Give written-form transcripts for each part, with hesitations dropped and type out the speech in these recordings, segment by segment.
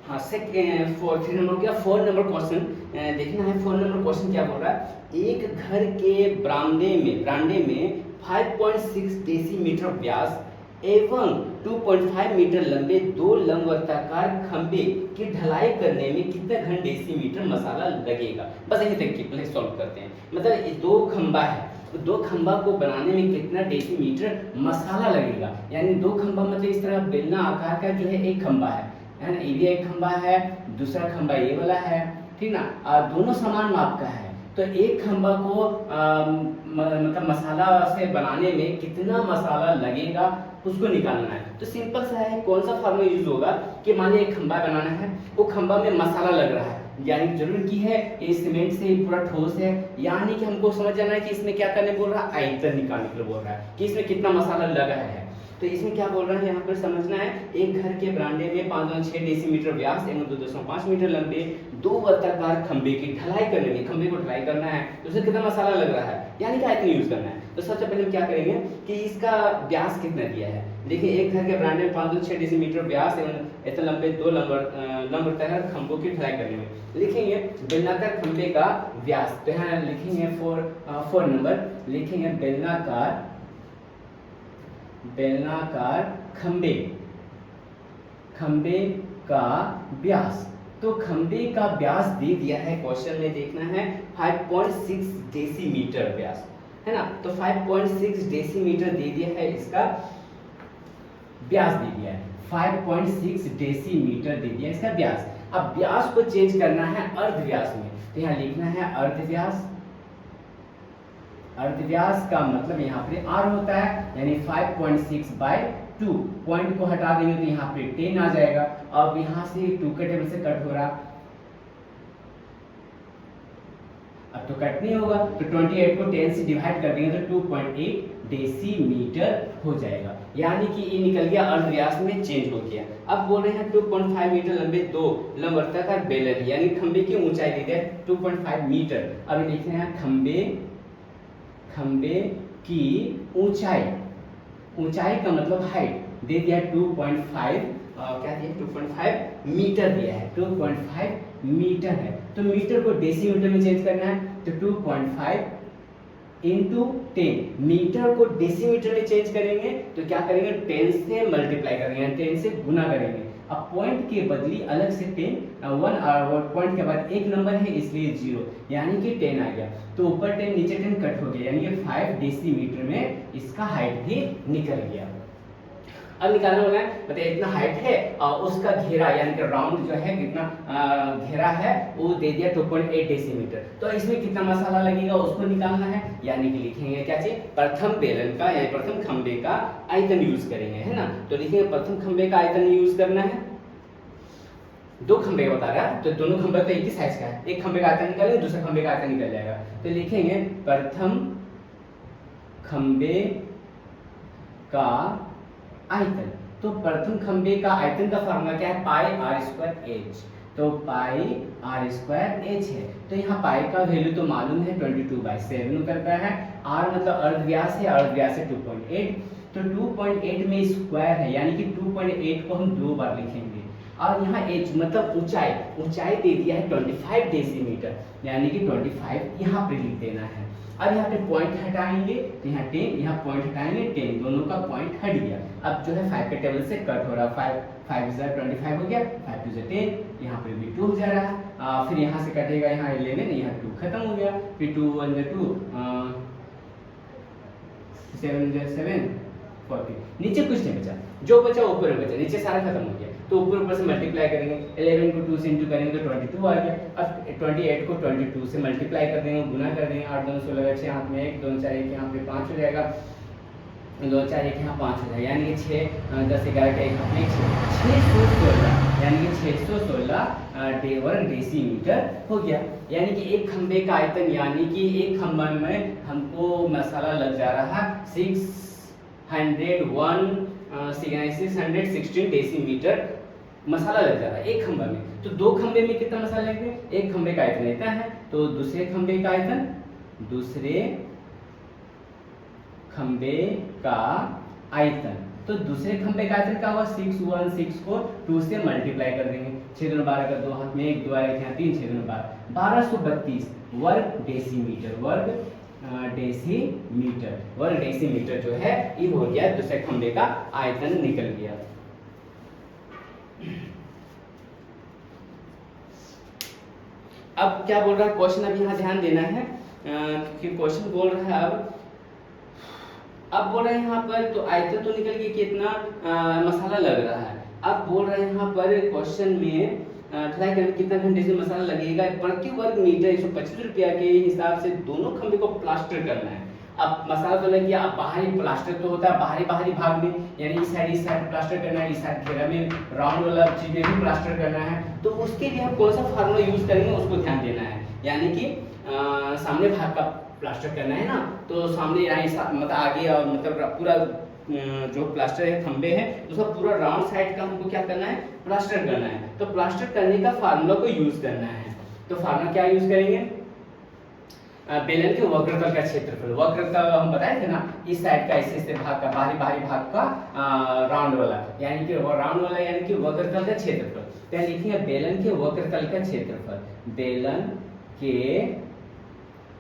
हाँ, second 3 number हो गया। 4 नंबर क्वेश्चन देखना है। 4 नंबर क्वेश्चन क्या बोल रहा है, एक घर के बरामदे में 5.6 डेसीमीटर व्यास एवं 2.5 मीटर लंबे दो लंबवर्ताकार खंभे की ढलाई करने में कितने घन डेसीमीटर मसाला लगेगा। बस यही तक की पहले सॉल्व करते हैं। मतलब ये दो खंभा है, तो दो खंभा को बनाने में कितना डेसीमीटर मसाला लगेगा। यानी दो खंभा मतलब इस तरह बेलना आकार का जो है एक खंभा है ना, ये भी एक खंभा है, दूसरा खंभा ये वाला है, ठीक ना। दोनों समान माप का है, तो एक खंभा को मतलब मसाला से बनाने में कितना मसाला लगेगा उसको निकालना है। तो सिंपल सा है, कौन सा फॉर्मूला यूज होगा कि मान लीजिए एक खंभा बनाना है, वो खंभा में मसाला लग रहा है, यानी जरूर की है ये सीमेंट से पूरा ठोस है, यानी कि हमको समझ जाना है कि इसमें क्या करने बोल रहा है, आयतन निकालने के लिए बोल रहा है कि इसमें कितना मसाला लगा है। तो इसमें क्या बोल रहा है यहाँ पर समझना है, एक घर के बरामदे में 5.6 डेसीमीटर व्यास एवं 2.5 मीटर लंबे दो वर्ताकार खंभे की ढलाई करने में, खंभे को ढलाई करना है तो उसमें कितना मसाला लग रहा है, यानी कि आयतन यूज करना है। तो सबसे पहले हम क्या करेंगे कि इसका व्यास कितना दिया है। देखिए एक घर के बरामदे में 5.6 डेसीमीटर व्यास एवं इतने लंबे दो लंबवर्ताकार खंभों की ढलाई करने में लिखेंगे बेलनाकार खंभे का व्यास। तो यहाँ लिखेंगे 4 नंबर लिखेंगे बेलनाकार खंभे का व्यास। तो खंभे का व्यास दे दिया है क्वेश्चन में, देखना है 5.6 डेसीमीटर व्यास है ना। तो 5.6 डेसीमीटर दे दिया है, इसका व्यास दे दिया है 5.6 डेसीमीटर दे दिया इसका व्यास। अब व्यास को चेंज करना है अर्धव्यास में, तो यहाँ लिखना है अर्धव्यास। अर्धव्यास का मतलब यहाँ पे r होता है, यानी 5.6 बाय 2, पॉइंट को हटा देंगे तो यहाँ पे 10 आ जाएगा। अब यहाँ से 2 के टेबल से कट हो रहा, अब तो कट नहीं होगा, तो 28 को 10 से डिवाइड कर देंगे तो 2.8 डेसीमीटर हो जाएगा, यानी कि ये निकल गया अर्धव्यास में चेंज हो गया। अब बोल रहे हैं 2.5 मीटर लंबे दो लंबवर्ताकार बेलन, यानी खंबे की ऊंचाई दे दिया 2.5 मीटर। अब देखते हैं खंबे की ऊंचाई का मतलब हाइट दे दिया 2.5 क्या दिया 2.5 मीटर दिया है, 2.5 मीटर है। तो मीटर को डेसीमीटर में चेंज करना है, तो 2.5 इंटू 10, मीटर को डेसीमीटर में चेंज करेंगे तो क्या करेंगे 10 से मल्टीप्लाई करेंगे, 10 से गुना करेंगे। अब पॉइंट के बदली अलग से 10 पॉइंट के बाद एक नंबर है इसलिए 0, यानी कि 10 आ गया। तो ऊपर 10 नीचे 10 कट हो गया, यानी कि 5 डेसीमीटर में इसका हाइट भी निकल गया। अब निकालना होगा बताइए इतना हाइट है और उसका घेरा यानी कि राउंड जो है कितना घेरा है वो दे दिया 2.8 डेसीमीटर। तो इसमें कितना मसाला लगेगा उसको निकालना है, यानी कि लिखेंगे क्या चीज प्रथम बेलन का यानी प्रथम खंबे का आयतन यूज करेंगे, है ना। तो लिखेंगे प्रथम खंबे का आयतन यूज करना है, दो खंबे का बता रहा है तो दोनों खंबे तो एक ही साइज का है, एक खंबे का आयतन निकालेंगे दूसरे खंबे का आयतन निकल जाएगा। तो लिखेंगे प्रथम खंबे का आयतन। तो प्रथम खंबे का आयतन का फॉर्मूला क्या है, पाई आर स्क्वायर एच। तो पाई आर स्क्वायर एच है, तो यहाँ पाई का वैल्यू तो मालूम है 22/7 करता है। आर मतलब अर्धव्यास है, अर्धव्यास है 2.8, तो 2.8 में स्क्वायर है, यानी कि 2.8 को हम 2 बार लिखेंगे। और यहाँ एच मतलब ऊंचाई दे दिया है 25 डेसीमीटर, यानी कि 25 यहाँ पे लिख देना है। अब यहाँ पे पॉइंट हटाएंगे तो यहाँ 10, यहाँ पॉइंट हटाएंगे 10, दोनों का पॉइंट हट गया। अब जो है 5 के टेबल से कट हो रहा, 5 25 हो गया, 5 2 10, यहाँ पे भी 2 हो जा रहा। फिर यहाँ से कटेगा, यहाँ 11, यहाँ 2 खत्म हो गया, फिर 2 1 2 7 7 40, नीचे कुछ नहीं बचा, जो बचा ऊपर बचा, नीचे सारा खत्म हो गया। तो ऊपर से मल्टीप्लाई करेंगे, 11 को 2 से इंटू करेंगे तो 22 आ गया। अब 28 को 22 से मल्टीप्लाई कर देंगे, गुना कर देंगे, 8 2 16 6 हाथ में 1 2 4 1 यहाँ पे 5 हो जाएगा, 2 4 1 यहाँ 5 हो जाएगा, यानी कि 6 10 11 का 1 हाथ में 616, यानी कि 616 वर्ग डेसीमीटर हो गया। यानी कि एक खंबे का आयतन, यानी कि एक खंबे में हमको मसाला लग जा रहा 616 डेसीमीटर मसाला लग जा रहा है एक खंबे में। तो दो खंबे में कितना मसाला लगेगा, एक खंबे का आयतन इतना है, तो दूसरे खंबे का आयतन तो दूसरे खंबे का आयतन क्या होगा 6 1 6 को 2 से मल्टीप्लाई कर देंगे। 6 दूनी 12 का 2 हाथ में 1 2 1 यहाँ 3 6 दूनी 12 1232 वर्ग डेसीमीटर। वर्ग डेसीमीटर जो है ये हो गया, दूसरे खंबे का आयतन निकल गया। अब क्या बोल रहा है क्वेश्चन, अब यहाँ ध्यान देना है कि क्वेश्चन बोल रहा है अब बोल रहे हैं यहाँ पर, तो आयतन तो निकल गया, कितना मसाला लग रहा है। अब बोल रहे हैं यहाँ पर क्वेश्चन में ट्राई करें कितना घंटे से मसाला लगेगा प्रति वर्ग मीटर 125 रुपया के हिसाब से दोनों खंबे को प्लास्टर करना है। अब मसाला तो लग गया, अब बाहरी प्लास्टर तो होता है बाहरी भाग में, यानी इस साइड प्लास्टर करना है, इस साइड घेरा में राउंड वाला चीज में भी प्लास्टर करना है। तो उसके लिए हम कौन सा फार्मूला यूज करेंगे उसको ध्यान देना है, यानी कि सामने भाग का प्लास्टर करना है ना, तो सामने मतलब आगे और मतलब पूरा जो प्लास्टर है खंबे हैं उसका पूरा राउंड साइड का हमको क्या करना है, प्लास्टर करना है। तो प्लास्टर करने का फार्मूला को यूज करना है। तो फार्मूला क्या यूज करेंगे, बेलन के वक्रतल का क्षेत्रफल। वक्रतल हम बताए थे ना, इस साइड का ऐसे भाग का बाहरी भाग का राउंड वाला, यानी कि राउंड वाला यानी कि वक्रतल का क्षेत्रफल। तो लिखेंगे बेलन के वक्रतल का क्षेत्रफल, बेलन के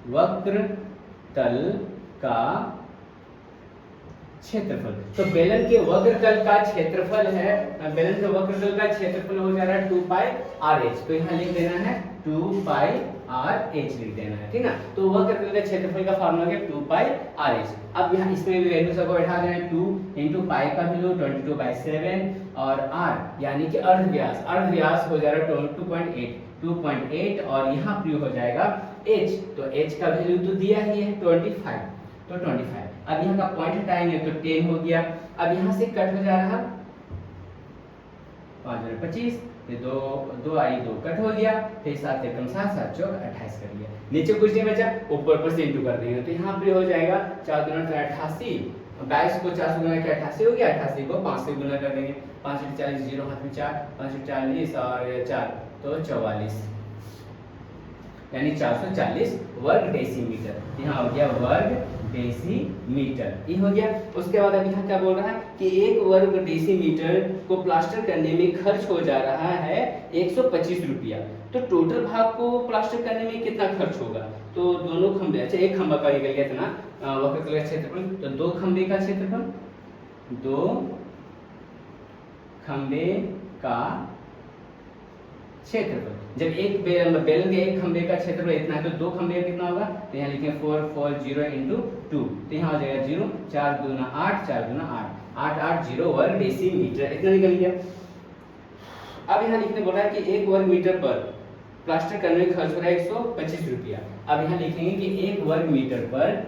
वक्रतल का क्षेत्रफल। तो बेलन के वक्रतल का क्षेत्रफल है, बेलन के वक्रतल का क्षेत्रफल हो जा रहा है 2 पाई आर एच। तो यहाँ लिख देना है 2 पाई आर एच लिख देना है, ठीक ना। तो वक्रतल का क्षेत्रफल का फार्मूला है 2 पाई आर एच। अब यहाँ इसमें भी वैल्यू सबको बैठा देना है, 2 इंटू पाई का वैल्यू 22/7 और आर यानी कि अर्ध व्यास हो जा रहा है 2.8 और यहाँ प्रयोग हो जाएगा h। तो h का वैल्यू तो दिया ही है 25, तो 25। अब यहाँ का पॉइंट हटाएंगे तो 10 हो गया। अब यहाँ से कट हो जा रहा 5 25, ये 2 आई 2 कट हो गया, फिर 7 एकम 7 7 चौक 28 कर लिया। नीचे कुछ नहीं बचा, ऊपर पर से इंटू कर देंगे तो यहाँ पे हो जाएगा 4 दूना 88, 22 को 4 से गुना किया 88 हो गया, 88 को 5 से गुना कर देंगे, 5 40 0 हाथ में 4 5 40 और 4 तो 44, यानी 440 वर्ग डेसीमीटर। यहाँ हो गया वर्ग डेसीमीटर, ये हो गया। उसके बाद अभी यहाँ क्या बोल रहा है कि 1 वर्ग डेसीमीटर को प्लास्टर करने में खर्च हो जा रहा है 125 रुपया। तो टोटल भाग को प्लास्टर करने में कितना खर्च होगा, तो दोनों खंबे, अच्छा एक खंबा का निकल गया इतना वक्रतल का क्षेत्रफल, तो 2 खंबे का क्षेत्रफल, 2 खंबे का क्षेत्रफल। जब एक बेलन के एक खंबे का क्षेत्रफल इतना है तो 2 खंबे का कितना होगा, तो यहाँ लिखेंगे 4 4 0 इंटू 2, तो यहाँ हो जाएगा 0 4 दूना 8 4 दूना 8 8 8 0 वर्ग डेसीमीटर, इतना निकल गया। अब यहाँ लिखने बोल रहा है कि 1 वर्ग मीटर पर प्लास्टर करने में खर्च हो रहा है 125 रुपया। अब यहाँ लिखेंगे कि 1 वर्ग मीटर पर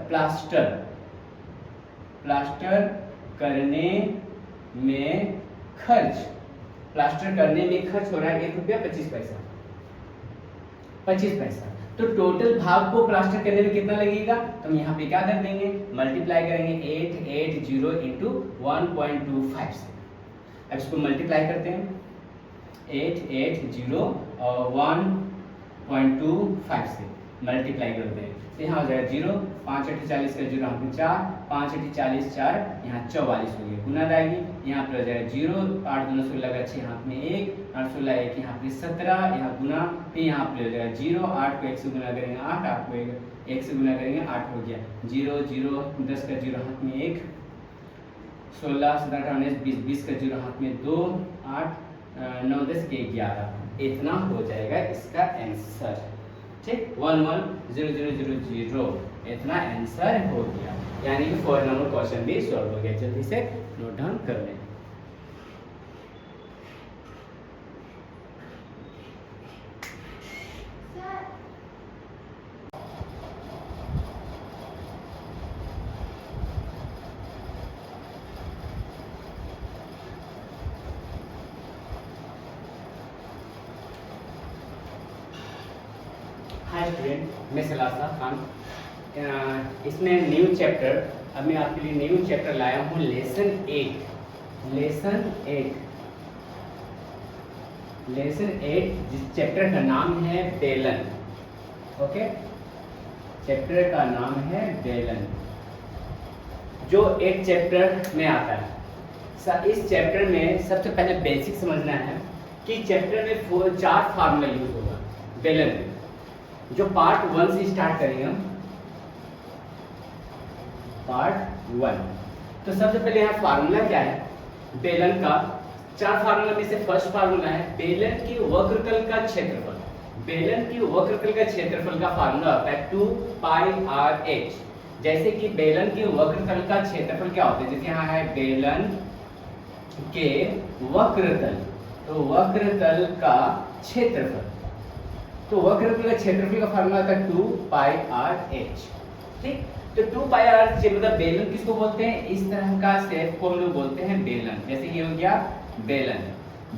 प्लास्टर करने में खर्च हो रहा है 1 रुपया 25 पैसा। तो टोटल भाग को प्लास्टर करने में कितना लगेगा, तो हम यहाँ पे क्या कर देंगे, मल्टीप्लाई करेंगे 880 इंटू 1.25 से। अब इसको मल्टीप्लाई करते हैं 880 और 1.25 से मल्टीप्लाई करते हैं, तो यहाँ हो जाएगा 0 5 8 40 का 0 हाथ में 4 5 8 40 4 यहाँ 44 हो गया, गुना आएगी, यहाँ पर हो जाएगा 0 8 दूना 16 का 6 हाथ में 1 8 16 1 यहाँ पे 17 यहाँ गुना, फिर यहाँ पे हो जाएगा 0 8 को 1 से गुना करेंगे 8 8 को 1 से गुना करेंगे 8 हो गया 0 0 10 का 0 हाथ में 1 16 17 18 20 20 का 0 हाथ में 2 8 9 10 के 11, इतना हो जाएगा इसका आंसर, ठीक 110000, इतना आंसर हो गया। यानी कि 4 नंबर क्वेश्चन भी सॉल्व हो गया। जल्दी से नोट डाउन कर लें। हाय स्टूडेंट, मैं सलासा खान। इसमें न्यू चैप्टर, अब मैं आपके लिए न्यू चैप्टर लाया हूँ लेसन 8 जिस चैप्टर का नाम है बेलन। ओके, चैप्टर का नाम है बेलन, जो 8 चैप्टर में आता है। इस चैप्टर में सबसे पहले बेसिक समझना है कि चैप्टर में 4 फार्मूला यूज होगा बेलन में। जो पार्ट 1 से स्टार्ट करेंगे हम, पार्ट 1। तो सबसे पहले यहाँ फार्मूला क्या है बेलन का। 4 फार्मूला में से फर्स्ट फार्मूला है बेलन की वक्रतल का क्षेत्रफल। बेलन की वक्रतल का क्षेत्रफल का फार्मूला होता है 2 पाई आर एच। जैसे कि बेलन की वक्रतल का क्षेत्रफल क्या होता है, जैसे यहाँ है बेलन के वक्रतल, तो वक्रतल का क्षेत्रफल, तो वक्रतल का क्षेत्रफल का फार्मूला होता है 2 पाई आर एच। ठीक, तो 2 पाई आर एच मतलब बेलन किसको बोलते हैं, इस तरह का शेप को हम लोग बोलते हैं बेलन। जैसे कि हो गया बेलन,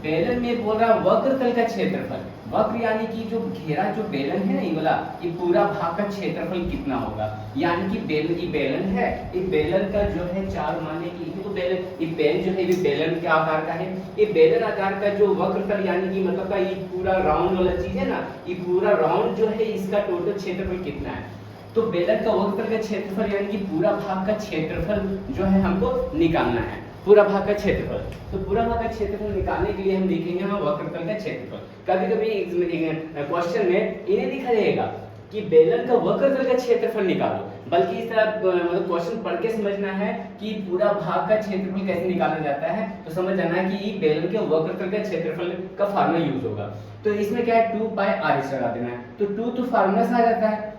बेलन में बोल रहा वक्रतल का क्षेत्रफल, वक्र यानी कि जो घेरा जो बेलन है ना ये वाला, ये पूरा भाग का क्षेत्रफल कितना होगा, यानी कि बेलन, ये बेलन है, ये बेलन का जो है 4 माने कि तो बेलन, ये बेलन जो है ये बेलन के आकार का है। ये बेलन आकार का जो वक्रतल यानी कि मतलब का ये पूरा राउंड वाला चीज है ना, ये पूरा राउंड जो है इसका टोटल क्षेत्रफल कितना है। तो बेलन का वक्रतल का क्षेत्रफल यानी कि पूरा भाग का क्षेत्रफल जो है हमको निकालना है, पूरा भाग का क्षेत्रफल। तो पूरा भाग का क्षेत्रफल निकालने के लिए हम लिखेंगे हम वक्रतल का क्षेत्रफल। कभी कभी क्वेश्चन में इन्हें लिखा रहेगा कि बेलन का वक्रतल का क्षेत्रफल निकालो, बल्कि इस तरह मतलब क्वेश्चन पढ़ के समझना है कि पूरा भाग का क्षेत्रफल कैसे निकाला जाता है। तो समझ जाना है कि बेलन के वक्रतल का क्षेत्रफल का फार्मूला यूज होगा। तो इसमें क्या है 2 पाई आर लगा देना है, तो 2 तो फार्मूला से आ जाता है।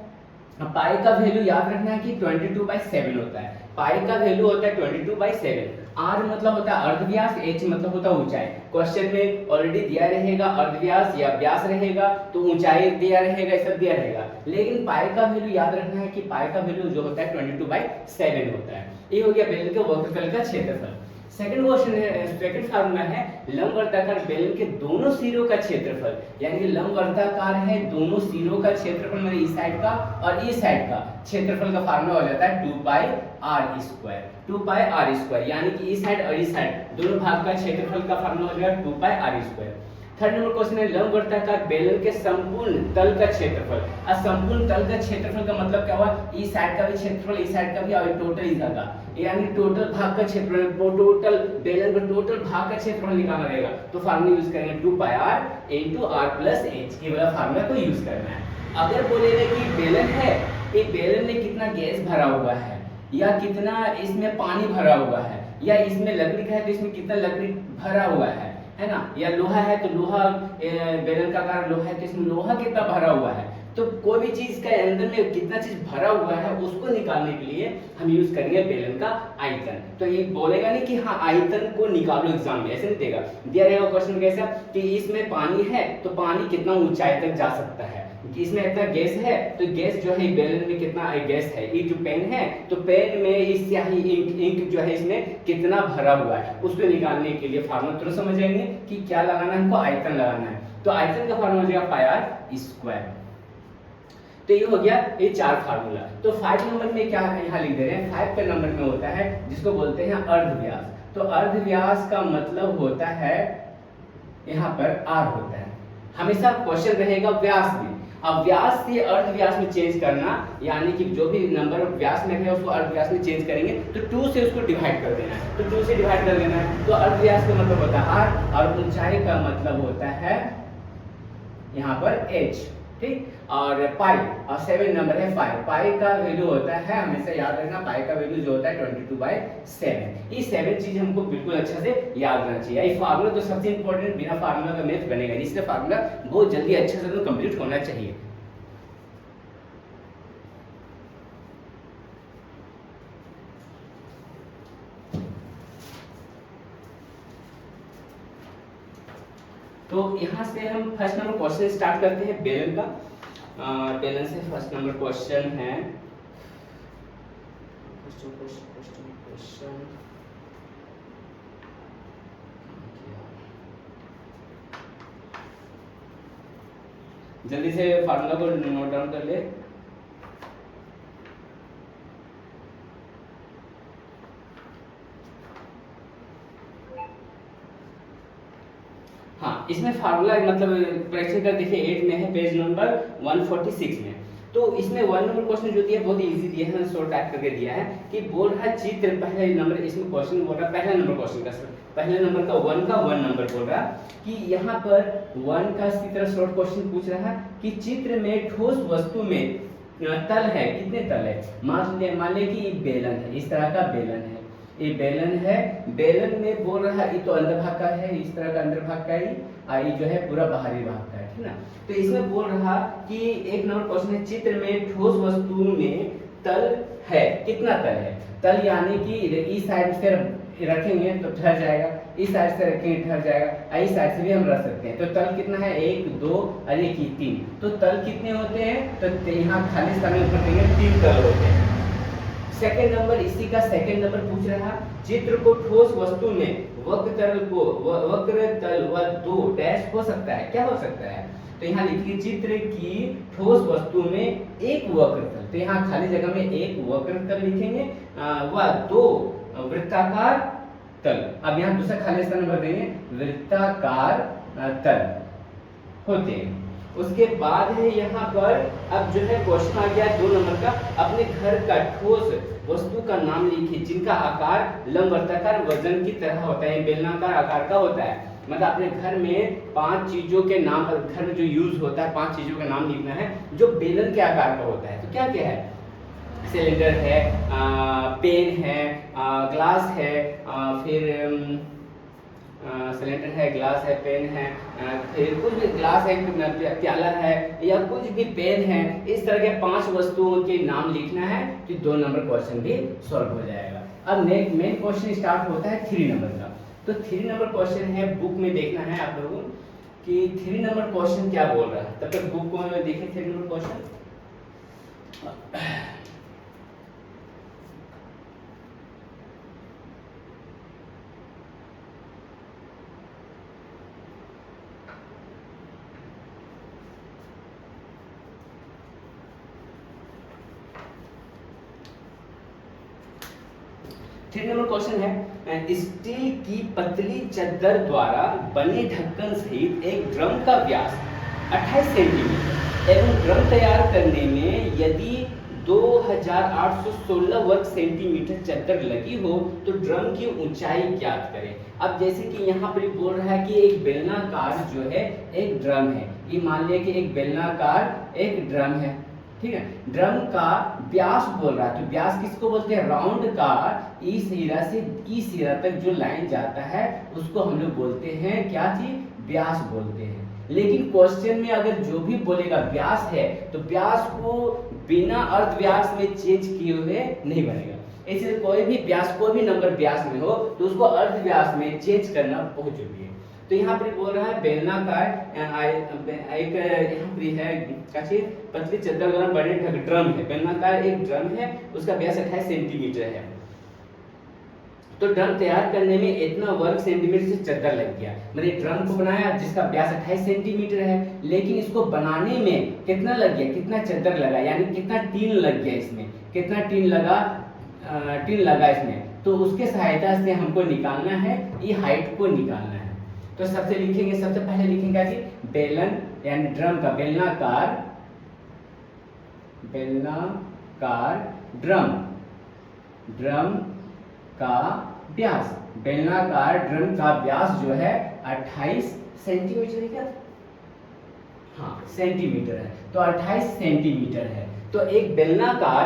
पाई का वैल्यू याद रखना है कि 22/7 होता है। पाई का वैल्यू होता है 22/7। आर मतलब होता है अर्धव्यास, एच मतलब होता है ऊंचाई। क्वेश्चन में ऑलरेडी दिया रहेगा अर्धव्यास या व्यास रहेगा, तो ऊंचाई दिया रहेगा, सब दिया रहेगा। लेकिन पाई का वैल्यू याद रखना है कि पाई का वैल्यू जो होता है 22/7 होता है। ये हो गया बेलन के वक्रतल का क्षेत्रफल। सेकंड क्वेश्चन है, सेकंड फार्मूला है लंबवर्ताकार बेलन के दोनों सिरों का क्षेत्रफल, यानी कि लंबवर्ताकार है दोनों सिरों का क्षेत्रफल, मतलब इस साइड का और इस साइड का क्षेत्रफल का फार्मूला हो जाता है 2 pi r square. 2 pi r square यानी कि इस साइड और इस साइड दोनों भाग का क्षेत्रफल का फार्मूला हो जाएगा 2 pi r square. Third number question है लंबवर्ताकार बेलन के संपूर्ण तल का क्षेत्रफल। अब संपूर्ण तल का क्षेत्रफल का मतलब क्या हुआ, इस साइड का भी क्षेत्रफल, इस साइड का भी और टोटल इसका का, यानी टोटल भाग का क्षेत्रफल, टोटल बेलन का टोटल भाग का क्षेत्रफल निकालना रहेगा। तो फार्मूला यूज करेंगे 2 pi r into r plus h, ये वाला फार्मूला को यूज करना है। अगर बोलेगा कि बेलन है, ये बेलन में कितना गैस भरा हुआ है, या कितना इसमें पानी भरा हुआ है, या इसमें लकड़ी का है तो इसमें कितना लकड़ी भरा हुआ है ना, या लोहा है तो लोहा, बेलन का आकार लोहा है तो इसमें लोहा कितना भरा हुआ है। तो कोई भी चीज का अंदर में कितना चीज भरा हुआ है उसको निकालने के लिए हम यूज करेंगे बेलन का आयतन। तो ये बोलेगा नहीं कि हाँ आयतन को निकालो एग्जाम में, ऐसे नहीं देगा। दिया रहेगा क्वेश्चन कैसा कि इसमें पानी है तो पानी कितना ऊंचाई तक जा सकता है, इसमें इतना गैस है तो गैस जो है बेलन में कितना गैस है, ये जो पेन है तो पेन में इस स्याही इंक जो है इसमें कितना भरा हुआ है, उसको निकालने के लिए फार्मूला तुरंत समझ जाएंगे कि क्या लगाना है, हमको आयतन लगाना है। तो आयतन का फार्मूला हो जाएगा पाई आर स्क्वायर। तो ये हो गया ये 4 फार्मूला। तो 5 नंबर में क्या यहाँ लिख दे रहे हैं, 5 पे नंबर में होता है जिसको बोलते हैं अर्धव्यास। तो अर्धव्यास का मतलब होता है यहाँ पर आर होता है, हमेशा क्वेश्चन रहेगा व्यास में। अब व्यास से अर्धव्यास में चेंज करना, यानी कि जो भी नंबर व्यास में है उसको अर्धव्यास में चेंज करेंगे तो 2 से उसको डिवाइड कर देना है, तो 2 से डिवाइड कर देना है। तो अर्धव्यास का मतलब होता है आर और ऊंचाई का मतलब होता है यहाँ पर एच, ठीक। और पाई और 7 नंबर है पाई। पाई का वैल्यू होता है, हमेशा याद रखना, पाई का वैल्यू जो होता है 22/7। ये 7 चीज हमको बिल्कुल अच्छा से याद रखना चाहिए। ये फार्मूला तो सबसे इंपॉर्टेंट, बिना फार्मूला का मैथ बनेगा, इसलिए फार्मूला बहुत जल्दी अच्छे से कंप्लीट होना चाहिए। तो यहाँ से हम फर्स्ट नंबर क्वेश्चन स्टार्ट करते हैं बेलन का। बेलन से फर्स्ट नंबर क्वेश्चन है, जल्दी से फार्मूला को नोट डाउन कर ले। हाँ, इसमें फार्मूला मतलब प्रेक्षक कर देखिए 8 में है, पेज नंबर 146 में। तो इसमें 1 नंबर क्वेश्चन जो दिया बहुत इजी दिया है, शॉर्ट टाइप करके दिया है कि बोल रहा है चित्र पहले नंबर, इसमें क्वेश्चन बोल रहा है पहला नंबर क्वेश्चन का पहले नंबर का 1 नंबर बोल रहा कि यहाँ पर 1 का इसी तरह शॉर्ट क्वेश्चन पूछ रहा है कि चित्र में ठोस वस्तु में तल है, कितने तल है। मान ले कि ये बेलन है, इस तरह का बेलन है, ये बेलन है, बेलन में बोल रहा है ये तो अंदर भाग का है, इस तरह का अंदर भाग का ही, और ये जो है पूरा बाहरी भाग का है, ठीक ना। तो इसमें बोल रहा कि 1 नंबर क्वेश्चन है चित्र में ठोस वस्तु में तल है, कितना तल है। तल यानी कि इस साइड से रखेंगे तो ठहर जाएगा, इस साइड से रखेंगे ठहर जाएगा, इस साइड से भी हम रख सकते हैं। तो तल कितना है 1 2 और 1 3, तो तल कितने होते हैं, तो यहाँ खाली स्थान में ऊपर देंगे 3 तल होते हैं। सेकंड नंबर, इसी का सेकंड नंबर पूछ रहा चित्र को ठोस वस्तु में वक्र तल व 2 डैश हो सकता है, क्या हो सकता है। तो यहाँ लिखिए चित्र की ठोस वस्तु में एक वक्र तल, तो यहाँ खाली जगह में एक वक्र तल लिखेंगे व 2 वृत्ताकार तल। अब यहाँ दूसरा खाली स्थान भर देंगे, वृत्ताकार तल होते हैं। उसके बाद है यहाँ पर अब जो है क्वेश्चन आ गया 2 नंबर का, अपने घर का ठोस वस्तु का नाम लिखिए जिनका आकार लंबवर्ताकार वजन की तरह होता है, बेलनाकार आकार का होता है। मतलब अपने घर में 5 चीजों के नाम, घर में जो यूज होता है 5 चीजों का नाम लिखना है जो बेलन के आकार का होता है। तो क्या क्या है, सिलेंडर है, पेन है, ग्लास है, फिर सिलेंडर है, ग्लास है, पेन है, फिर कुछ भी ग्लास है, प्याला है या कुछ भी पेन है, इस तरह के 5 वस्तुओं के नाम लिखना है तो 2 नंबर क्वेश्चन भी सॉल्व हो जाएगा। अब मेन क्वेश्चन स्टार्ट होता है 3 नंबर का। तो 3 नंबर क्वेश्चन है, बुक में देखना है आप लोगों कि 3 नंबर क्वेश्चन क्या बोल रहा है। तब तक बुक को देखें 3 number question. Three number question है, स्टील की पतली चद्दर द्वारा बने ढक्कन सहित एक ड्रम का व्यास 28 सेंटीमीटर एवं ड्रम तैयार करने में यदि 2816 वर्ग सेंटीमीटर चद्दर लगी हो तो ड्रम की ऊंचाई ज्ञात करें। अब जैसे कि यहाँ पर बोल रहा है कि एक बेलनाकार जो है एक ड्रम है, ये मान लिया कि एक बेलनाकार एक ड्रम है, ठीक है। ड्रम का व्यास बोल रहा है, तो व्यास किसको बोलते हैं, राउंड का ई सिरा से ई सिरा तक जो लाइन जाता है उसको हम लोग बोलते हैं क्या चीज, व्यास बोलते हैं। लेकिन क्वेश्चन में अगर जो भी बोलेगा व्यास है तो व्यास को बिना अर्ध व्यास में चेंज किए हुए नहीं बनेगा। इसलिए कोई भी व्यास, कोई भी नंबर व्यास में हो तो उसको अर्ध व्यास में चेंज करना बहुत जरूरी है। तो यहाँ पर बोल रहा है बेलनाकार एक यहाँ पर है क्या चीज, पतली चद्दर द्वारा बने ड्रम है, बेलनाकार एक ड्रम है, उसका व्यास 28 सेंटीमीटर है। तो ड्रम तैयार करने में इतना वर्ग सेंटीमीटर से चद्दर लग गया, मतलब ड्रम को बनाया जिसका व्यास 28 सेंटीमीटर है, लेकिन इसको बनाने में कितना लग गया, कितना चद्दर लगा, यानी कितना टीन लग गया, इसमें कितना टीन लगा इसमें। तो उसके सहायता से हमको निकालना है, ये हाइट को निकालना है। तो सबसे पहले लिखेंगे कि बेलन यानी ड्रम का बेलनाकार ड्रम का व्यास, बेलनाकार ड्रम का व्यास जो है 28 सेंटीमीटर है क्या, हाँ सेंटीमीटर है, तो 28 सेंटीमीटर है। तो एक बेलनाकार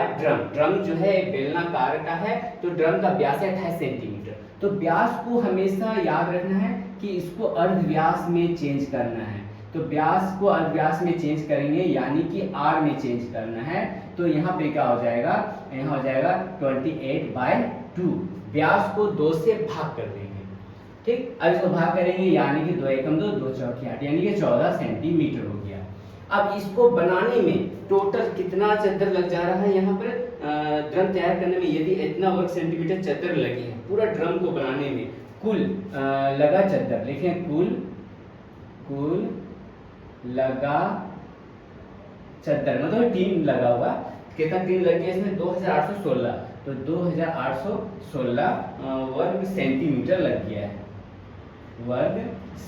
ड्रम जो है एक बेलनाकार का है, तो ड्रम का व्यास है 28 सेंटीमीटर। तो व्यास को हमेशा याद रखना है कि इसको अर्ध व्यास में चेंज करना है। तो व्यास को अर्ध व्यास में चेंज करेंगे यानी कि आर में चेंज करना है। तो यहाँ पे क्या हो जाएगा, यहाँ हो जाएगा 28/2। व्यास को 2 से भाग कर देंगे, ठीक। अब इसको भाग करेंगे यानी कि 2 एकम 2, 2 चौकी 8, यानी कि 14 सेंटीमीटर हो गया। अब इसको बनाने में टोटल कितना चद्दर लग जा रहा है, यहाँ पर ड्रम तैयार करने में यदि इतना वर्ग सेंटीमीटर चद्दर लगी है, पूरा ड्रम को बनाने में कुल लगा चद्दर, लिखें कुल लगा चद्दर, मतलब टीन लगा हुआ, कितना टीन लग गया इसमें 2816, तो 2816 वर्ग सेंटीमीटर लग गया है, वर्ग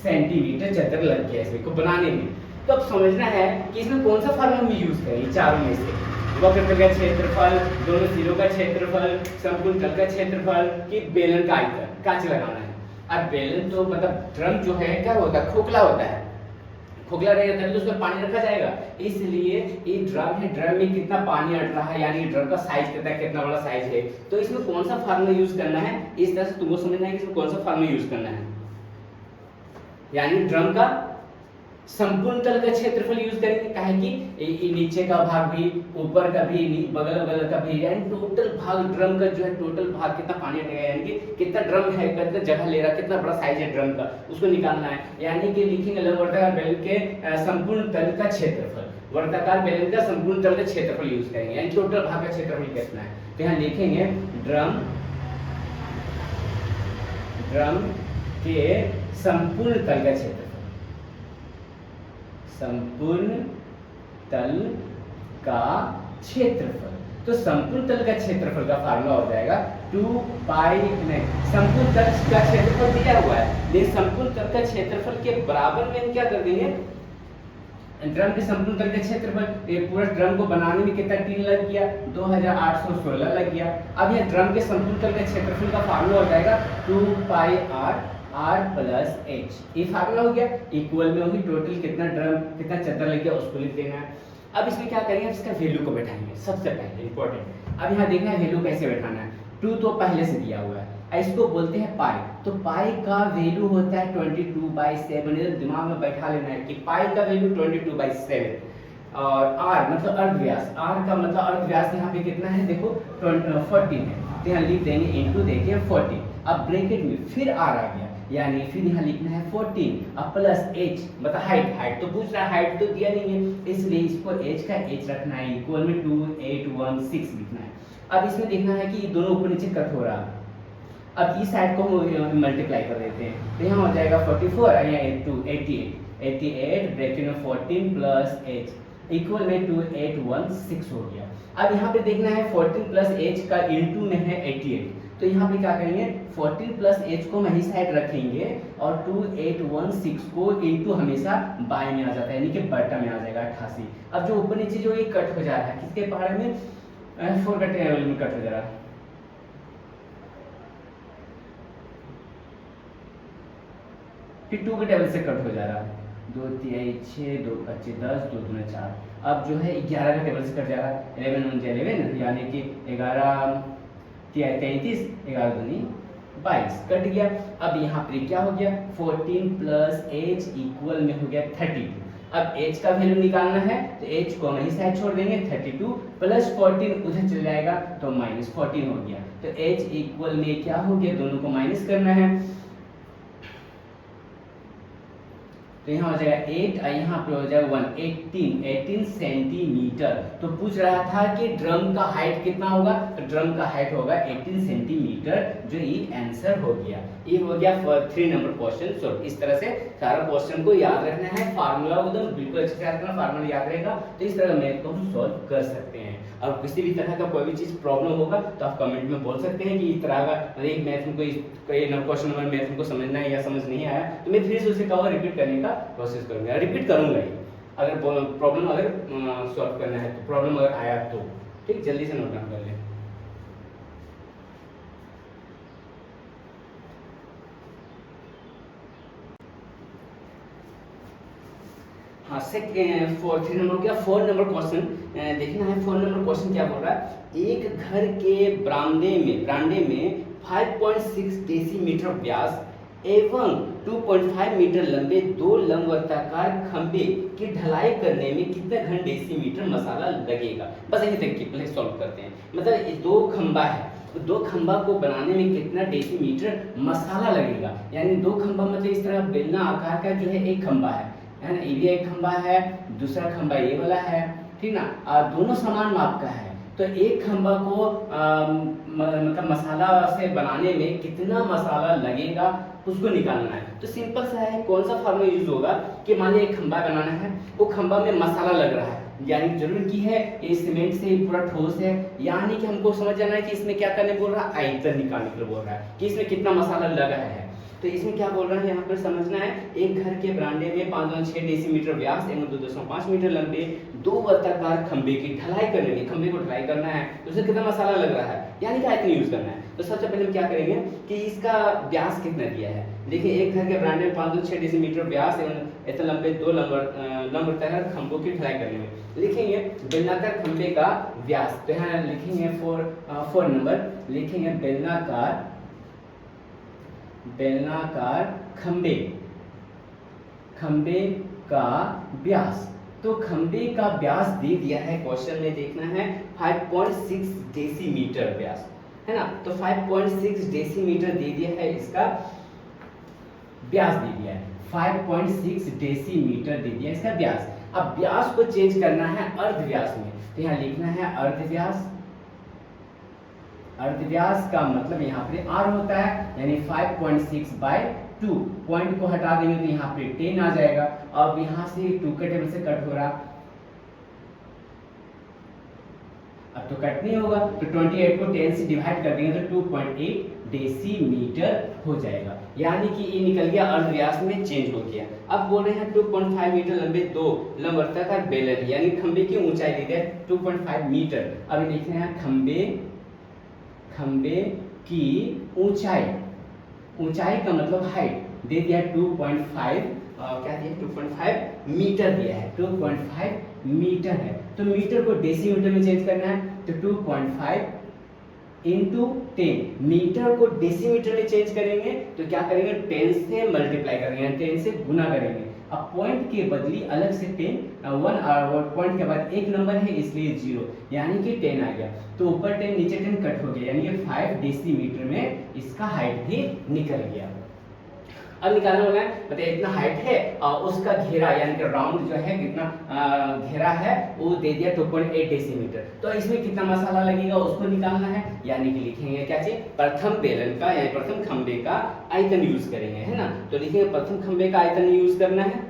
सेंटीमीटर चद्दर लग गया इसमें को बनाने में। तो अब समझना है कि इसमें कौन सा फार्मूला हम यूज करेंगे चारों में से, वक्रतल का क्षेत्रफल, दोनों सिरों का क्षेत्रफल, समकोण तल का क्षेत्रफल कि बेलन का आयतन काच लगाना है। अब बेलन तो मतलब ड्रम जो है क्या होता है, खोखला होता है, खोखला रहेगा तभी तो उसमें पानी रखा जाएगा, इसलिए ये ड्रम है, ड्रम में कितना पानी अट रहा है यानी ड्रम का साइज कितना है, कितना बड़ा साइज है, तो इसमें कौन सा फार्मूला यूज करना है, इस तरह से तुमको समझना है कि इसमें कौन सा फार्मूला यूज करना है। यानी ड्रम का संपूर्ण तल का क्षेत्रफल यूज करेंगे, काहे कि नीचे का भाग भी, ऊपर का भी, बगल बगल का भी, यानी टोटल भाग ड्रम का जो है टोटल भाग कितना पानी अटकेगा, यानी कि कितना ड्रम है, कितना जगह ले रहा है, कितना बड़ा साइज है ड्रम का, उसको निकालना है। यानी कि लिखेंगे लंबवर्ताकार बेलन के संपूर्ण तल का क्षेत्रफल, वर्ताकार बेलन का संपूर्ण तल का क्षेत्रफल यूज करेंगे, यानी टोटल भाग का क्षेत्रफल कितना है। तो यहाँ लिखेंगे ड्रम के संपूर्ण तल का क्षेत्रफल, संपूर्ण तल का क्षेत्रफल। तो संपूर्ण तल का क्षेत्रफल का फार्मूला हो जाएगा 2 पाई, नहीं संपूर्ण तल का क्षेत्रफल दिया हुआ है, लेकिन संपूर्ण तल का क्षेत्रफल के बराबर में हम क्या कर देंगे, ड्रम के संपूर्ण तल का क्षेत्रफल, ये पूरा ड्रम को बनाने में कितना टीन लग गया, 2816 लग गया। अब ये ड्रम के संपूर्ण तल का क्षेत्रफल का फार्मूला हो जाएगा 2 पाई r प्लस h, ये फार्मूला हो गया, इक्वल में होगी टोटल कितना ड्रम कितना चद्दर लग गया उसको लिख देना है। अब इसमें क्या करेंगे, इसका वैल्यू को बैठाएंगे सबसे पहले इंपॉर्टेंट। अब यहाँ देखना है वैल्यू कैसे बैठाना है, 2 तो पहले से दिया हुआ है, इसको बोलते हैं पाई, तो पाई का वैल्यू होता है 22/7, इधर दिमाग में बैठा लेना है कि पाई का वैल्यू 22/7 और r मतलब अर्धव्यास, r का मतलब अर्धव्यास यहाँ पे कितना है देखो 14 है, तो यहाँ लिख देंगे इनटू देंगे 14, अब ब्रैकेट में फिर r आ गया, यानी फिर यहाँ लिखना है 14 अब प्लस h मतलब हाइट तो पूछ रहा है, हाइट तो दिया नहीं है इसलिए इसको h का h रखना है, इक्वल में 2816 लिखना है। अब इसमें देखना है कि दोनों ऊपर नीचे कट हो रहा है, अब इस साइड को हम मल्टीप्लाई कर देते हैं, तो यहाँ हो जाएगा 44 और यहाँ 88 ब्रैकेट में 14 प्लस h इक्वल में 2816 हो गया। अब यहाँ पे देखना है 14 प्लस h का इनटू में है 88, तो यहाँ पे क्या करेंगे 14 प्लस h को वही साइड रखेंगे और 2816 को इनटू हमेशा बाय में आ जाता है, यानी कि बटा में आ जाएगा 88। अब जो ऊपर नीचे जो ये कट हो जा रहा है किसके पहाड़ में 4 का टेबल में कट हो जा रहा है, फिर 2 के टेबल से कट हो जा रहा है, 2 3 6 2 25 10 2 2 4, अब जो है 11 का टेबल से कट जा रहा है, 11 11 यानी कि 11 33 11 दूनी 22 कट गया। अब यहाँ पर क्या हो गया 14 प्लस h इक्वल में हो गया 32, अब h का वैल्यू निकालना है तो h को वहीं साइड छोड़ देंगे, 32 प्लस 14 उधर चल जाएगा तो माइनस 14 हो गया, तो h इक्वल में क्या हो गया दोनों को माइनस करना है, तो यहाँ हो जाएगा 8 और यहाँ पे हो जाएगा 18 सेंटीमीटर। तो पूछ रहा था कि ड्रम का हाइट कितना होगा, तो ड्रम का हाइट होगा 18 सेंटीमीटर, जो ये आंसर हो गया। ये हो गया 3 नंबर क्वेश्चन सॉल्व। इस तरह से सारा क्वेश्चन को याद रखना है, फार्मूला एकदम बिल्कुल अच्छे से याद करना, फार्मूला याद रहेगा तो इस तरह मैथ को हम सॉल्व कर सकते हैं। और किसी भी तरह का कोई भी चीज प्रॉब्लम होगा तो आप कमेंट में बोल सकते हैं कि इस तरह का एक मैथ में कोई क्वेश्चन नंबर मैथ में को समझना है या समझ नहीं आया, तो मैं फिर से उसे कवर रिपीट करने का कोशिश करूंगा, रिपीट करूंगा ही अगर प्रॉब्लम अगर सॉल्व करना है तो, प्रॉब्लम अगर आया तो ठीक, जल्दी से नोट डाउन कर लें। हाँ, 3 नंबर क्या 4 नंबर क्वेश्चन देखना है। 4 नंबर क्वेश्चन क्या बोल रहा है, एक घर के बरामदे में 5.6 डेसीमीटर व्यास एवं 2.5 मीटर लंबे 2 लंबवर्ताकार खंभे की ढलाई करने में कितना घन डेसीमीटर मसाला लगेगा। बस यही तक की पहले सॉल्व करते हैं। मतलब 2 खंभा है, 2 खंभा को बनाने में कितना डेसीमीटर मसाला लगेगा, यानी 2 खंभा मतलब इस तरह बेलना आकार का जो है एक खंभा है ना, ये भी एक खंभा है, दूसरा खंभा ये वाला है, ठीक ना, दोनों समान माप का है, तो एक खंभा को मतलब मसाला से बनाने में कितना मसाला लगेगा उसको निकालना है। तो सिंपल सा है, कौन सा फार्मूला यूज होगा कि मान लीजिए एक खंभा बनाना है, वो खंभा में मसाला लग रहा है, यानी जरूर की है ये सीमेंट से पूरा ठोस है, यानी कि हमको समझ जाना है कि इसमें क्या करने बोल रहा है, आयतन निकालने के लिए बोल रहा है कि इसमें कितना मसाला लगा है। तो इसमें क्या बोल रहा है यहाँ पर समझना है, एक घर के बरामदे में 5.6 डेसीमीटर व्यास एवं 2.5 मीटर लंबे 2 वर्गाकार खंबे की ढलाई करने में, खंबे को ढलाई करना है तो उसमें कितना मसाला लग रहा है, यानी कि आयतन यूज करना है। तो सबसे पहले हम क्या करेंगे कि इसका व्यास कितना दिया है। देखिए एक घर के बरामदे में 5.6 डेसीमीटर व्यास एवं इतने लंबे 2 लंबवृत्ताकार खंभों की ढलाई करने में, लिखेंगे बेलनाकार खंबे का व्यास। तो यहाँ लिखेंगे 4 नंबर लिखेंगे बेलनाकार खंबे का व्यास। तो खंबे का व्यास दे दिया है क्वेश्चन में, देखना है 5.6 डेसीमीटर व्यास है ना। तो 5.6 डेसीमीटर दे दिया है, इसका व्यास दे दिया है 5.6 डेसीमीटर दे दिया इसका व्यास। अब व्यास को चेंज करना है अर्धव्यास में, तो यहाँ लिखना है अर्धव्यास। अर्धव्यास का मतलब यहाँ पे r होता है, यानी 5.6/2, पॉइंट को हटा देंगे तो यहाँ पे 10 आ जाएगा। अब यहाँ से 2 के टेबल से कट हो रहा, अब तो कट नहीं होगा, तो 28 को 10 से डिवाइड कर देंगे तो 2.8 डेसीमीटर हो जाएगा, यानी कि ये निकल गया अर्धव्यास में चेंज हो गया। अब बोल रहे हैं 2.5 मीटर लंबे 2 लंबवृत्ताकार बेलन, यानी खंबे की ऊंचाई दी है 2.5 मीटर। अब देख रहे हैं खंबे की ऊंचाई का मतलब हाइट दे दिया 2.5 क्या दिया 2.5 मीटर दिया है, 2.5 मीटर है। तो मीटर को डेसीमीटर में चेंज करना है, तो 2.5 इंटू 10, मीटर को डेसीमीटर में चेंज करेंगे तो क्या करेंगे 10 से मल्टीप्लाई करेंगे, 10 से गुना करेंगे। अब पॉइंट के बदली अलग से 10, 1 और पॉइंट के बाद एक नंबर है इसलिए 0, यानी कि 10 आ गया। तो ऊपर 10 नीचे 10 कट हो गया, यानी कि 5 डेसीमीटर में इसका हाइट भी निकल गया। अब निकालना होगा बताइए इतना हाइट है और उसका घेरा यानी कि राउंड जो है कितना घेरा है वो दे दिया 2.8 डेसीमीटर। तो इसमें कितना मसाला लगेगा उसको निकालना है, यानी कि लिखेंगे क्या चीज प्रथम बेलन का यानी प्रथम खंबे का आयतन यूज करेंगे, है ना। तो लिखेंगे प्रथम खंबे का आयतन यूज करना है,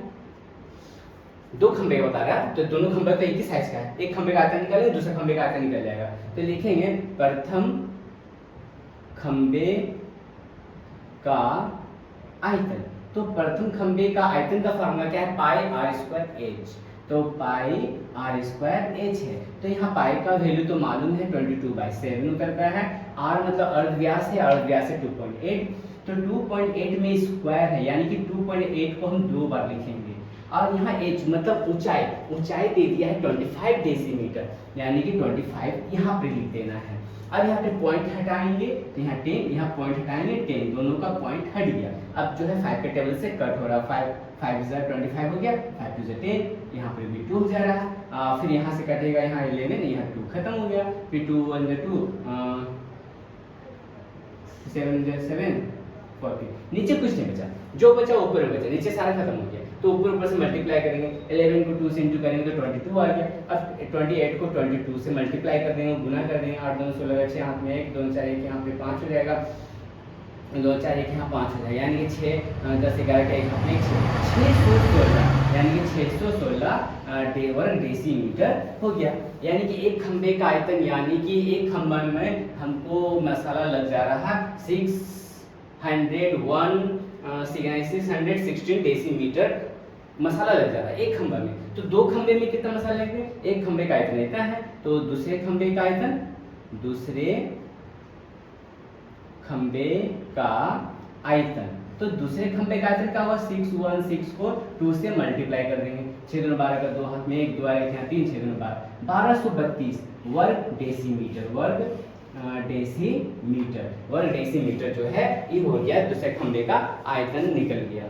2 खंबे बता रहा है तो दोनों खंबे तो एक ही साइज का है, एक खंबे का आयतन निकालेंगे दूसरे खंबे का आयतन निकल जाएगा। तो लिखेंगे प्रथम खंबे का आयतन। तो प्रथम खंबे का आयतन का फॉर्मूला क्या है पाई आर स्क्वायर एच, तो पाई आर स्क्वायर एच है। तो यहाँ पाई का वैल्यू तो मालूम है 22/7 उतरता है, आर मतलब अर्धव्यास है, अर्धव्यास है 2.8, तो 2.8 में स्क्वायर है यानी कि 2.8 को हम 2 बार लिखेंगे। और यहाँ एच मतलब ऊंचाई दे दिया है 25 डेसीमीटर, यानी कि 25 यहाँ पे लिख देना है। अब यहाँ पे पॉइंट हटाएंगे तो यहाँ 10, यहाँ पॉइंट हटाएंगे 10, दोनों का पॉइंट हट गया। अब जो है 5 के टेबल से कट हो रहा, 5 से 25 हो गया, 5 2 से 10, यहाँ पे भी 2 हो जा रहा है। फिर यहाँ से कटेगा यहाँ 11, यहाँ 2 खत्म हो गया, फिर 2 1 2 7 7 40, नीचे कुछ नहीं बचा, जो बचा ऊपर बचा, नीचे सारा खत्म हो गया। तो ऊपर से मल्टीप्लाई करेंगे, 11 को 2 से इंटू करेंगे तो 22 आ गया। अब 28 को 22 से मल्टीप्लाई कर देंगे, गुना कर देंगे, 8 2 16, 6 हाथ में 1 2 4 1 यहाँ पे 5 हो जाएगा, 2 4 1 यहाँ 5 हो जाएगा, यानी कि 6 10 11 का 1 हाथ में 616, यानी कि 616 वर्ग डेसीमीटर हो गया। यानी कि एक खंबे का आयतन, यानी कि एक खंबा में हमको मसाला लग जा रहा है 616 डेसीमीटर मसाला लग जा रहा है एक खंबा में। तो 2 खंबे में कितना मसाला लगेगा, एक खंबे का आयतन इतना है, तो दूसरे खंबे का आयतन तो दूसरे खंबे का आयतन क्या हुआ 616 को 2 से मल्टीप्लाई कर देंगे, 6 2 12 का 2 हाथ में 1 2 1 यहाँ 3 6 2 12 1232 वर्ग डेसीमीटर जो है ये हो गया, दूसरे खंबे का आयतन निकल गया।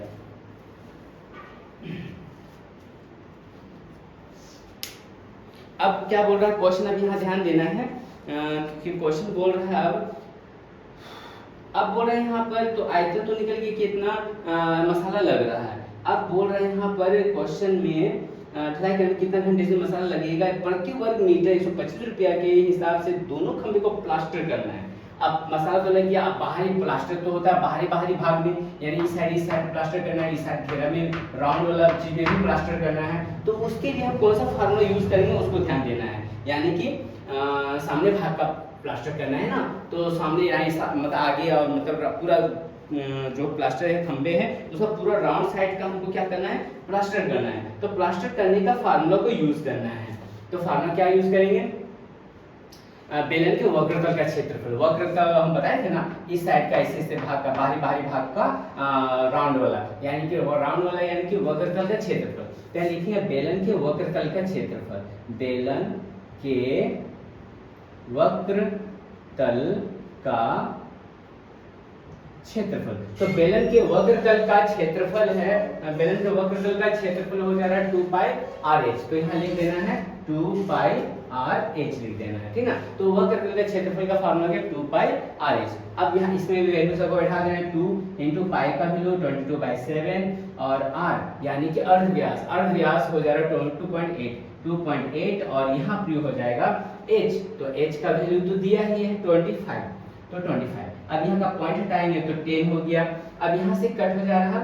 अब क्या बोल रहा है क्वेश्चन, अब यहाँ ध्यान देना है क्योंकि क्वेश्चन बोल रहा है अब बोल रहे हैं यहाँ पर तो आयतन तो निकल गया कितना मसाला लग रहा है। अब बोल रहे हैं यहाँ पर क्वेश्चन में ढलाई करने में कितना घंटे से मसाला लगेगा, प्रति वर्ग मीटर 125 रुपया के हिसाब से दोनों खंबे को प्लास्टर करना है। अब मसाला तो लग गया, अब बाहरी प्लास्टर तो होता है बाहरी भाग में, यानी इस साइड प्लास्टर करना है, इस साइड घेरा में राउंड वाला चीज में भी प्लास्टर करना है। तो उसके लिए हम कौन सा फार्मूला यूज करेंगे उसको ध्यान देना है, यानी कि सामने भाग का प्लास्टर करना है ना, तो सामने यहाँ मतलब आगे और मतलब पूरा जो प्लास्टर है खंबे हैं उसका पूरा राउंड साइड का हमको क्या करना है, प्लास्टर करना है। तो प्लास्टर करने का फार्मूला को यूज करना है। तो फार्मूला क्या यूज करेंगे, बेलन के वक्रतल का क्षेत्रफल। वक्रतल हम बताए थे ना, इस साइड का ऐसे भाग का बाहरी भाग का राउंड वाला, यानी कि राउंड वाला यानी कि वक्रतल का क्षेत्रफल। तो यहाँ लिखेंगे बेलन के वक्रतल का क्षेत्रफल, बेलन के वक्रतल का क्षेत्रफल। तो बेलन के वक्रतल का क्षेत्रफल है, बेलन के वक्रतल का क्षेत्रफल हो जा रहा है 2 पाई RH। तो यहाँ लिख देना है 2 पाई RH लिख देना है, ठीक ना। तो वक्रतल का क्षेत्रफल का फार्मूला है 2 पाई RH। अब यहाँ इसमें भी वैल्यू सबको बैठा देना है, 2 इंटू पाई का वैल्यू 22/7 और r यानी कि अर्धव्यास हो जा रहा है 2.8 और यहाँ प्रयोग हो जाएगा h। तो h का वैल्यू तो दिया ही है 25, तो 25। अब यहाँ का पॉइंट हटाएंगे तो 10 हो गया। अब यहाँ से कट हो जा रहा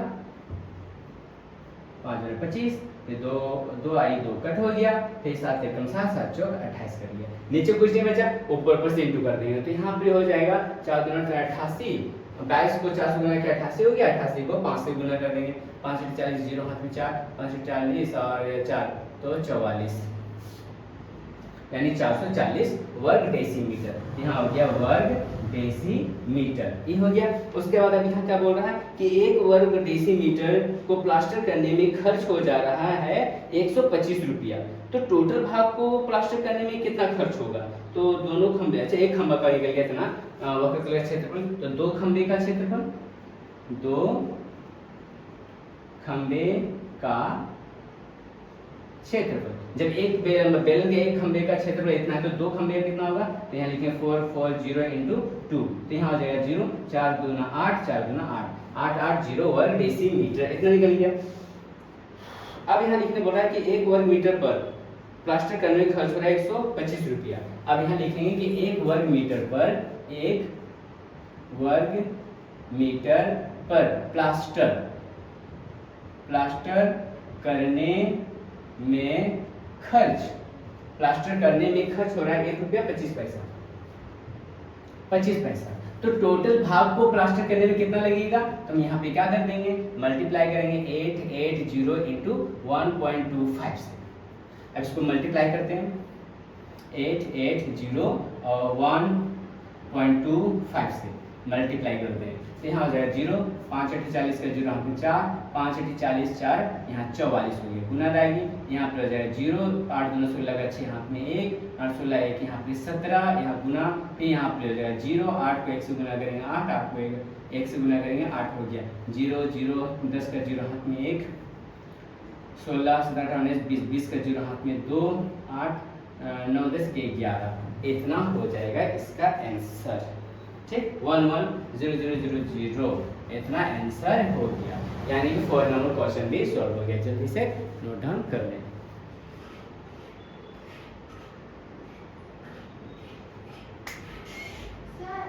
5 और 25, ये 2 आई 2 कट हो गया, फिर 7 एकम 7 7 चौक 28 कर लिया। नीचे कुछ नहीं बचा, ऊपर पर से इंटू कर देंगे। तो यहाँ पे हो जाएगा 4 दूना 88, 22 को 4 से गुना किया 88 हो गया, 88 को 5 से गुना कर देंगे। 5 × 40 0 हाथ में 4, 5 × 40 और 4 तो 44, यानी 440 वर्ग डेसीमीटर। यहाँ हो गया वर्ग डेसीमीटर, ये हो गया। उसके बाद अभी यहाँ क्या बोल रहा है कि 1 वर्ग डेसीमीटर को प्लास्टर करने में खर्च हो जा रहा है 125 रुपया। तो टोटल भाग को प्लास्टर करने में कितना खर्च होगा, तो दोनों खंबे, अच्छा एक खंबा का निकल गया इतना वक्रतल का क्षेत्रफल, तो 2 खंबे का क्षेत्रफल, 2 खंबे का क्षेत्रफल। जब एक बेलन के एक खंबे का क्षेत्रफल इतना है तो 2 खंबे का कितना होगा, तो यहाँ लिखेंगे 4 4 0 × 2, तो यहाँ हो जाएगा 0, 4 दूना 8, 4 दूना 8, 8 8 0 वर्ग डेसीमीटर, इतना निकल गया। अब यहाँ लिखने बोल रहा है कि 1 वर्ग मीटर पर प्लास्टर करने में खर्च हो रहा है 125 रुपया। अब यहाँ लिखेंगे कि 1 वर्ग मीटर पर, 1 वर्ग मीटर पर प्लास्टर करने में खर्च हो रहा है 1 रुपया 25 पैसा, 25 पैसा। तो टोटल भाग को प्लास्टर करने में कितना लगेगा, तो हम यहाँ पे क्या कर देंगे, मल्टीप्लाई करेंगे 880 इंटू 1.25 से। अब इसको मल्टीप्लाई करते हैं 880 और 1.25 से मल्टीप्लाई करते हैं, तो यहाँ हो जाएगा 0, 5 8 40 का 0 हाथ में 4, 5 8 40 4, यहाँ 44 हो गया, गुना आएगी, यहाँ पर हो जाएगा 0, 8 दूना 16 का 6 हाथ में 1, 8 16 1 यहाँ पे 17, यहाँ गुना, फिर यहाँ पे हो जाएगा 0, 8 को 1 से गुना करेंगे 8, 8 को 1 से गुना करेंगे 8 हो गया, 0 0 10 का 0 हाथ में 1, 16 17 18 20 20 का 0 हाथ में 2, 8 9 10 के 11, इतना हो जाएगा इसका आंसर, ठीक। 1 1 0 0 0 0, इतना आंसर हो गया, यानी कि 4 नंबर क्वेश्चन भी सॉल्व हो गया। जल्दी से नोट डाउन कर लें। सर